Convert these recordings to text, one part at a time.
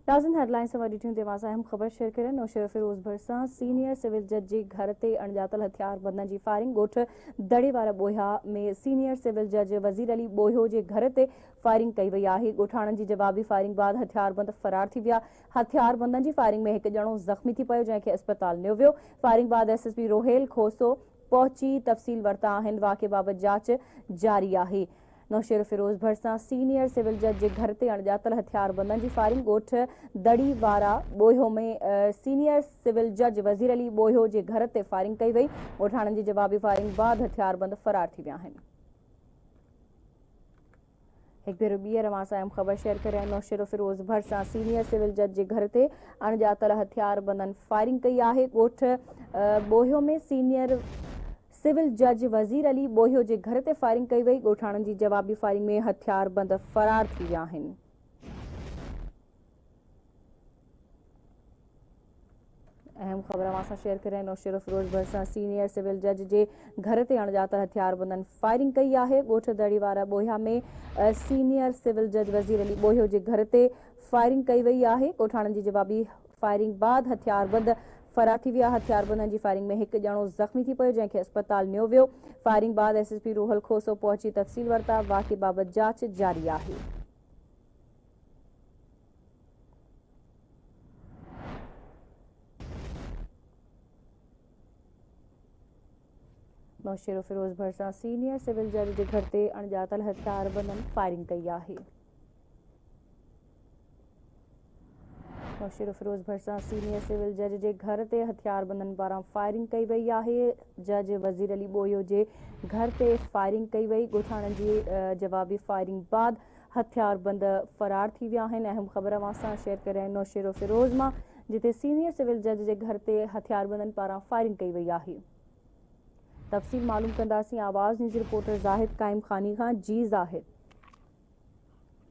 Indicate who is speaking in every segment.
Speaker 1: नाज़रीन हेडलाइन से वॾी देवाज़ अहम ख़बर शेयर करें। नौशेर फिरोज़ भरसां सीनियर सिविल जज जे घर ते अणॼातल हथियार बंदनि जी फायरिंग। ॻोठ दड़ेवारा ॿोया में सीनियर सिविल जज वज़ीर अली ॿोयो जे घर ते फायरिंग कई वई आहे। ॻोठाणनि जी जवाबी फायरिंग बाद हथियारबंद फरार थी विया। हथियारबंदनि जी फायरिंग में हिकु ॼणो ज़ख़्मी थी पियो, जंहिंखे अस्पताल नियो वियो। फायरिंग बाद एसएसपी रोहेल खोसो पहुची तफ़सील वरिता आहिनि। वाक़े बाबति जांच जारी आहे। नौशेर फिरोज़ भरसां सीनियर सिविल जज जे घर ते अणॼातल हथियारबंदनि जी फायरिंग। ॻोठ दड़ीवारा ॿोयो में सीनियर सिविल जज वज़ीर अली ॿोयो जे घर ते फायरिंग कई वई। ॻोठाणनि जी जवाबी फायरिंग बाद हथियारबंद फरार थी विया आहिनि। एक भेरो ॿीहर अवां सां अहम ख़बर शेयर करे रहिया। नौशेर फिरोज़ भरसां सीनियर सिविल जज जे घर ते अणॼातल हथियारबंदनि फायरिंग कई आहे। ॻोठ ॿोयो में सीनियर सिविल जज वज़ीर अली ॿोयो जे घर ते फायरिंग कई वई। ॻोठाणनि जी जवाबी फायरिंग में हथियारबंद फरार थी विया आहिनि। अहम ख़बर अवां सां शेयर करे नौशेर फिरोज़ भरसां सीनियर सिविल जज जे घर ते अणॼातल हथियारबंदनि फायरिंग कई आहे। ॻोठ दड़ीवारा ॿोया में सीनियर सिविल जज वज़ीर अली ॿोयो जे घर ते फायरिंग कई वई आहे। ॻोठाणनि जी जवाबी फायरिंग बाद हथियारबंद फरार थी विया। हथियारबंदनि जी फायरिंग में हिकु ॼणो ज़ख़्मी थी पियो, जंहिंखे अस्पताल नियो वियो। फायरिंग बाद एसएसपी रोहल खोसो पहुची तफ़सील वरिता। वाक़े बाबति जांच जारी आहे। नौशेर फिरोज़ भरसां सीनियर सिविल जज जे घर ते अणॼातल हथियारबंदनि फायरिंग कई आहे। नौशेर फिरोज़ भरसां सीनियर सिविल जज जे घर ते हथियारबंदनि पारां फायरिंग कई वई आहे। जज वज़ीर अली ॿोयो जे घर ते फायरिंग कई वई। ॻोठाणनि जी जवाबी फायरिंग बाद हथियारबंद फरार थी विया आहिनि। अहम ख़बर अवां सां शेयर करे रहिया। नौशेर फिरोज़ मां जिते सीनियर सिविल जज जे घर ते हथियारबंदनि पारां फायरिंग कई वई आहे। तफ़सील मालूम कंदासीं आवाज़ न्यूज़ रिपोर्टर ज़ाहिद काइम खानी खां। जी ज़ाहिद।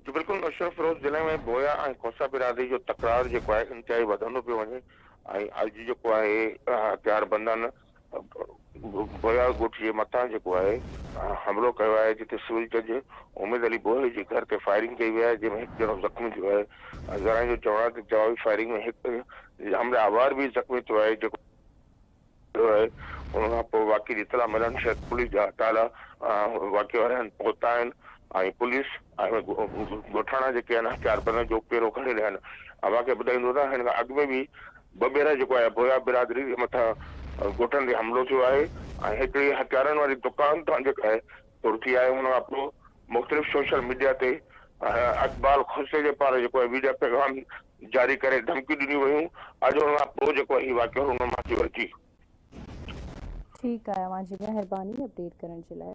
Speaker 2: जी बिल्कुलु। नौशेर फिरोज़ ज़िले में बोया ऐं खोसा बिरादरी जो तकरार जेको आहे इंतिहाई वधंदो पियो वञे ऐं अॼु जेको आहे हथियारबंदनि बोया ॻोठ जे मथां जेको आहे हमिलो कयो आहे, जिते सिविल जज उमेद अली ॿोयो जे घर ते फायरिंग कई वई आहे, जंहिंमें हिकु ॼणो ज़ख़्मी थियो आहे। ज़रा जो चवणु आहे त जवाबी फायरिंग में हिकु हमलावर बि ज़ख़्मी थियो आहे, जेको है उन खां पोइ वाक़ई जी इतला मिलण शायदि पुलिस जा ताला वाक़ई वारा आहिनि पहुता आहिनि ऐं पुलिस ऐं ॻोठाणा जेके आहिनि हथियारबंदनि जो पेरो खणी रहिया आहिनि। अव्हांखे ॿुधाईंदो त हिन खां अॻु में बि ॿ भेरा जेको आहे बोया बिरादरी जे मथां ॻोठनि ते हमिलो थियो आहे ऐं हिकिड़ी हथियारनि वारी दुकान तां जेका आहे तुर थी आहे। हुन खां पोइ मुख़्तलिफ़ सोशल मीडिया ते इक़बाल खोसे जे पारां जेको आहे वीडियो पैगाम जारी करे धमकी ॾिनियूं वयूं। अॼु हुन खां पोइ जेको आहे हीउ वाक़ियो हुन मां थी वरिती।
Speaker 1: ठीकु आहे, अवां जी महिरबानी अपडेट करण जे लाइ।